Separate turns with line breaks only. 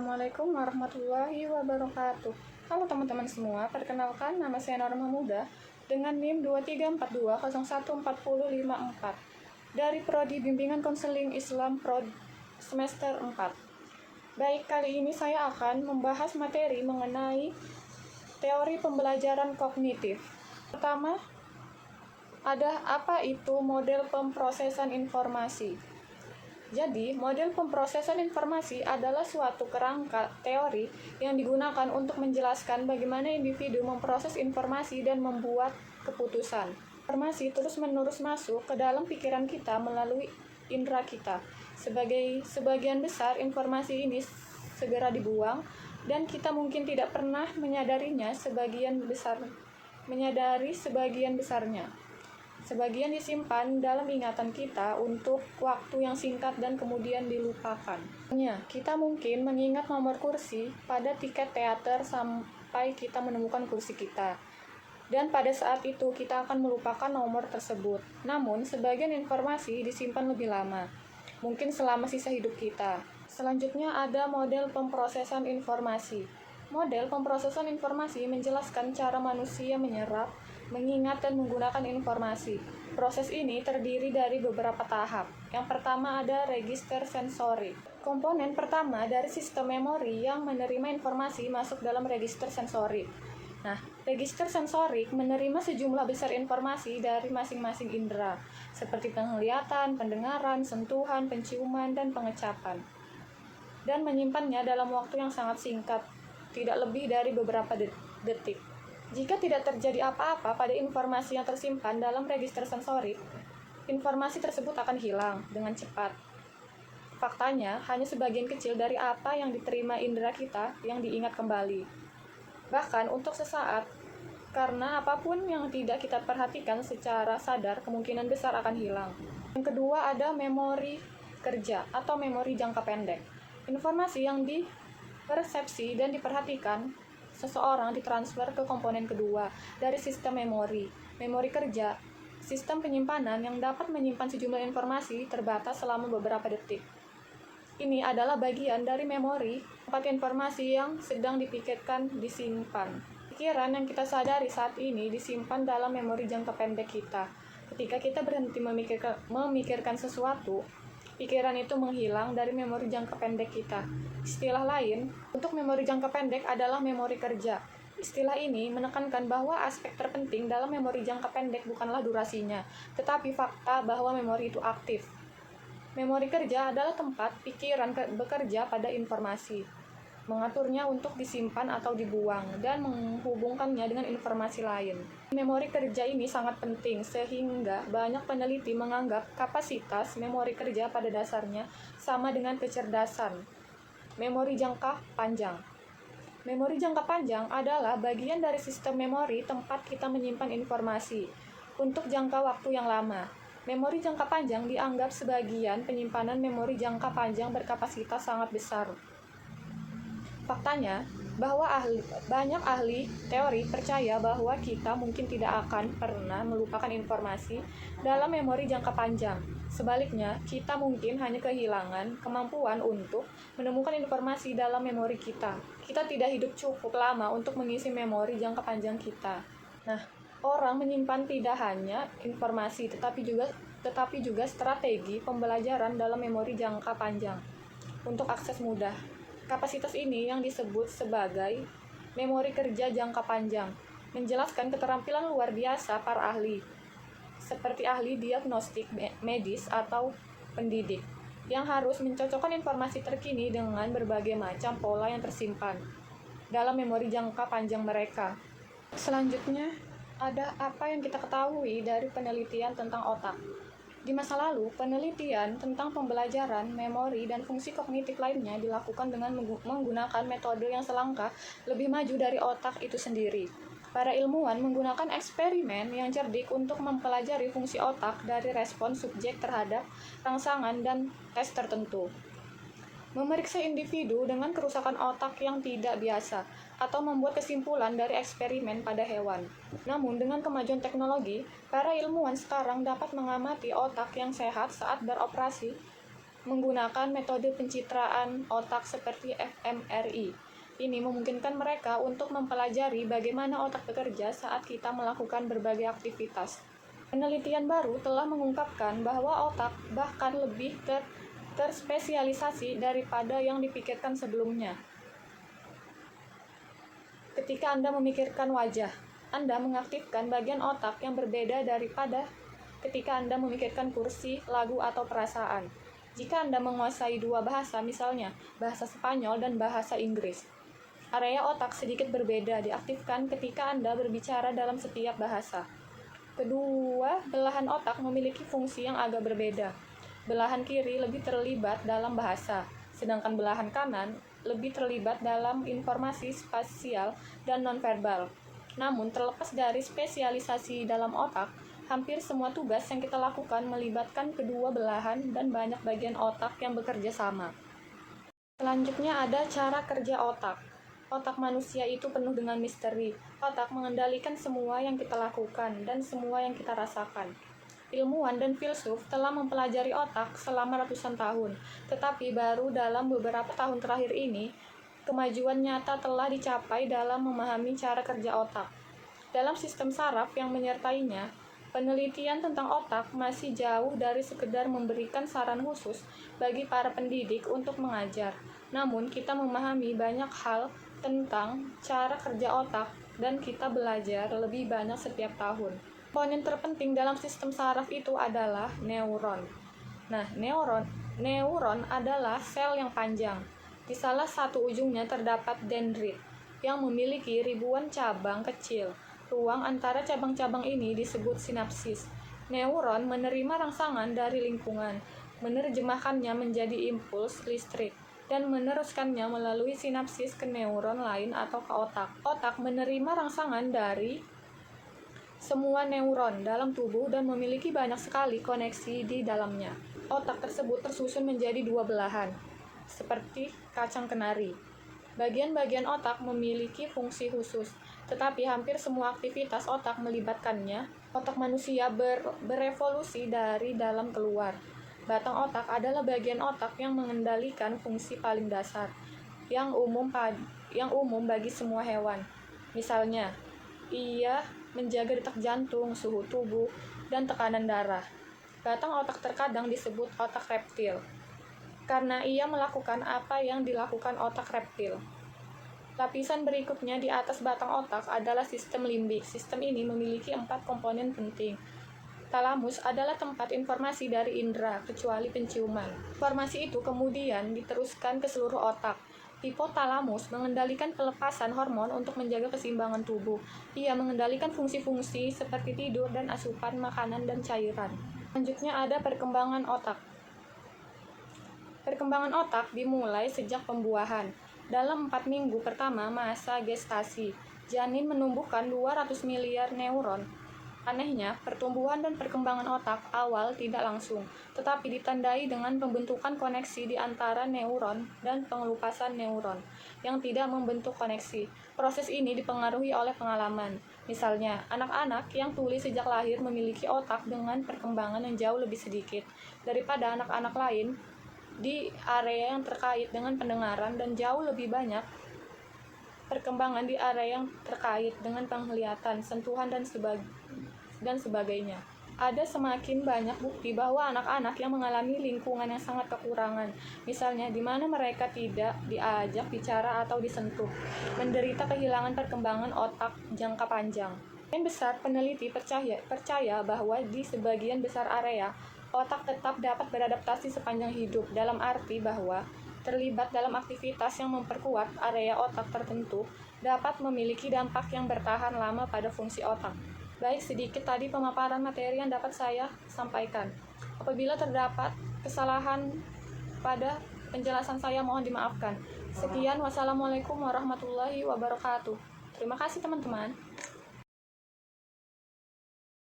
Assalamualaikum warahmatullahi wabarakatuh. Halo teman-teman semua, perkenalkan nama saya Norma Muda dengan NIM 2342014054 dari Prodi Bimbingan Konseling Islam semester 4. Baik, kali ini saya akan membahas materi mengenai teori pembelajaran kognitif. Pertama, ada apa itu model pemrosesan informasi. Jadi, model pemrosesan informasi adalah suatu kerangka teori yang digunakan untuk menjelaskan bagaimana individu memproses informasi dan membuat keputusan. Informasi terus-menerus masuk ke dalam pikiran kita melalui indera kita. Sebagian besar informasi ini segera dibuang dan kita mungkin tidak pernah menyadari sebagian besarnya. Sebagian disimpan dalam ingatan kita untuk waktu yang singkat dan kemudian dilupakan. Kita mungkin mengingat nomor kursi pada tiket teater sampai kita menemukan kursi kita. Dan pada saat itu kita akan melupakan nomor tersebut. Namun, sebagian informasi disimpan lebih lama, mungkin selama sisa hidup kita. Selanjutnya ada model pemrosesan informasi. Model pemrosesan informasi menjelaskan cara manusia menyerap, mengingat dan menggunakan informasi. Proses ini terdiri dari beberapa tahap. Yang pertama ada register sensorik. Komponen pertama dari sistem memori yang menerima informasi masuk dalam register sensorik. Register sensorik menerima sejumlah besar informasi dari masing-masing indera, seperti penglihatan, pendengaran, sentuhan, penciuman, dan pengecapan. Dan menyimpannya dalam waktu yang sangat singkat, tidak lebih dari beberapa detik. Jika tidak terjadi apa-apa pada informasi yang tersimpan dalam register sensorik, informasi tersebut akan hilang dengan cepat. Faktanya, hanya sebagian kecil dari apa yang diterima indera kita yang diingat kembali. Bahkan untuk sesaat, karena apapun yang tidak kita perhatikan secara sadar kemungkinan besar akan hilang. Yang kedua ada memori kerja atau memori jangka pendek. Informasi yang dipersepsi dan diperhatikan seseorang ditransfer ke komponen kedua dari sistem memori. Memori kerja, sistem penyimpanan yang dapat menyimpan sejumlah informasi terbatas selama beberapa detik. Ini adalah bagian dari memori, tempat informasi yang sedang dipikirkan disimpan. Pikiran yang kita sadari saat ini disimpan dalam memori jangka pendek kita. Ketika kita berhenti memikirkan sesuatu, pikiran itu menghilang dari memori jangka pendek kita. Istilah lain untuk memori jangka pendek adalah memori kerja. Istilah ini menekankan bahwa aspek terpenting dalam memori jangka pendek bukanlah durasinya, tetapi fakta bahwa memori itu aktif. Memori kerja adalah tempat pikiran bekerja pada informasi, mengaturnya untuk disimpan atau dibuang, dan menghubungkannya dengan informasi lain. Memori kerja ini sangat penting, sehingga banyak peneliti menganggap kapasitas memori kerja pada dasarnya sama dengan kecerdasan. Memori jangka panjang. Memori jangka panjang adalah bagian dari sistem memori tempat kita menyimpan informasi untuk jangka waktu yang lama. Memori jangka panjang dianggap sebagian penyimpanan memori jangka panjang berkapasitas sangat besar. Faktanya, bahwa banyak ahli teori percaya bahwa kita mungkin tidak akan pernah melupakan informasi dalam memori jangka panjang. Sebaliknya, kita mungkin hanya kehilangan kemampuan untuk menemukan informasi dalam memori kita. Kita tidak hidup cukup lama untuk mengisi memori jangka panjang kita. Orang menyimpan tidak hanya informasi, tetapi juga strategi pembelajaran dalam memori jangka panjang untuk akses mudah. Kapasitas ini yang disebut sebagai memori kerja jangka panjang, menjelaskan keterampilan luar biasa para ahli, seperti ahli diagnostik medis atau pendidik, yang harus mencocokkan informasi terkini dengan berbagai macam pola yang tersimpan dalam memori jangka panjang mereka. Selanjutnya, ada apa yang kita ketahui dari penelitian tentang otak. Di masa lalu, penelitian tentang pembelajaran, memori, dan fungsi kognitif lainnya dilakukan dengan menggunakan metode yang selangkah lebih maju dari otak itu sendiri. Para ilmuwan menggunakan eksperimen yang cerdik untuk mempelajari fungsi otak dari respon subjek terhadap rangsangan dan tes tertentu. Memeriksa individu dengan kerusakan otak yang tidak biasa, atau membuat kesimpulan dari eksperimen pada hewan. Namun, dengan kemajuan teknologi, para ilmuwan sekarang dapat mengamati otak yang sehat saat beroperasi menggunakan metode pencitraan otak seperti fMRI. Ini memungkinkan mereka untuk mempelajari bagaimana otak bekerja saat kita melakukan berbagai aktivitas. Penelitian baru telah mengungkapkan bahwa otak bahkan lebih terspesialisasi daripada yang dipikirkan sebelumnya. Ketika Anda memikirkan wajah, Anda mengaktifkan bagian otak yang berbeda daripada ketika Anda memikirkan kursi, lagu, atau perasaan. Jika Anda menguasai dua bahasa, misalnya bahasa Spanyol dan bahasa Inggris, area otak sedikit berbeda diaktifkan ketika Anda berbicara dalam setiap bahasa. Kedua belahan otak memiliki fungsi yang agak berbeda. Belahan kiri lebih terlibat dalam bahasa, sedangkan belahan kanan lebih terlibat dalam informasi spasial dan nonverbal. Namun, terlepas dari spesialisasi dalam otak, hampir semua tugas yang kita lakukan melibatkan kedua belahan dan banyak bagian otak yang bekerja sama. Selanjutnya ada cara kerja otak. Otak manusia itu penuh dengan misteri. Otak mengendalikan semua yang kita lakukan dan semua yang kita rasakan. Ilmuwan dan filsuf telah mempelajari otak selama ratusan tahun, tetapi baru dalam beberapa tahun terakhir ini, kemajuan nyata telah dicapai dalam memahami cara kerja otak. Dalam sistem saraf yang menyertainya, penelitian tentang otak masih jauh dari sekedar memberikan saran khusus bagi para pendidik untuk mengajar. Namun, kita memahami banyak hal tentang cara kerja otak dan kita belajar lebih banyak setiap tahun. Komponen terpenting dalam sistem saraf itu adalah neuron. Nah, neuron adalah sel yang panjang. Di salah satu ujungnya terdapat dendrit yang memiliki ribuan cabang kecil. Ruang antara cabang-cabang ini disebut sinapsis. Neuron menerima rangsangan dari lingkungan, menerjemahkannya menjadi impuls listrik, dan meneruskannya melalui sinapsis ke neuron lain atau ke otak. Otak menerima rangsangan dari semua neuron dalam tubuh dan memiliki banyak sekali koneksi di dalamnya. Otak tersebut tersusun menjadi dua belahan, seperti kacang kenari. Bagian-bagian otak memiliki fungsi khusus, tetapi hampir semua aktivitas otak melibatkannya. Otak manusia berevolusi dari dalam keluar. Batang otak adalah bagian otak yang mengendalikan fungsi paling dasar, yang umum bagi semua hewan. Misalnya, ia menjaga detak jantung, suhu tubuh, dan tekanan darah. Batang otak terkadang disebut otak reptil, karena ia melakukan apa yang dilakukan otak reptil. Lapisan berikutnya di atas batang otak adalah sistem limbik. Sistem ini memiliki 4 komponen penting. Talamus adalah tempat informasi dari indera, kecuali penciuman. Informasi itu kemudian diteruskan ke seluruh otak. Hipotalamus mengendalikan pelepasan hormon untuk menjaga keseimbangan tubuh. Ia mengendalikan fungsi-fungsi seperti tidur dan asupan makanan dan cairan. Selanjutnya ada perkembangan otak. Perkembangan otak dimulai sejak pembuahan. Dalam 4 minggu pertama masa gestasi, janin menumbuhkan 200 miliar neuron. Anehnya, pertumbuhan dan perkembangan otak awal tidak langsung, tetapi ditandai dengan pembentukan koneksi di antara neuron dan pengelupasan neuron yang tidak membentuk koneksi. Proses ini dipengaruhi oleh pengalaman. Misalnya, anak-anak yang tuli sejak lahir memiliki otak dengan perkembangan yang jauh lebih sedikit daripada anak-anak lain di area yang terkait dengan pendengaran dan jauh lebih banyak perkembangan di area yang terkait dengan penglihatan, sentuhan, dan sebagainya. Ada semakin banyak bukti bahwa anak-anak yang mengalami lingkungan yang sangat kekurangan, misalnya di mana mereka tidak diajak bicara atau disentuh, menderita kehilangan perkembangan otak jangka panjang. Sebagian besar peneliti percaya bahwa di sebagian besar area, otak tetap dapat beradaptasi sepanjang hidup, dalam arti bahwa terlibat dalam aktivitas yang memperkuat area otak tertentu dapat memiliki dampak yang bertahan lama pada fungsi otak. Baik, sedikit tadi pemaparan materi yang dapat saya sampaikan. Apabila terdapat kesalahan pada penjelasan saya, mohon dimaafkan. Sekian, wassalamualaikum warahmatullahi wabarakatuh. Terima kasih teman-teman.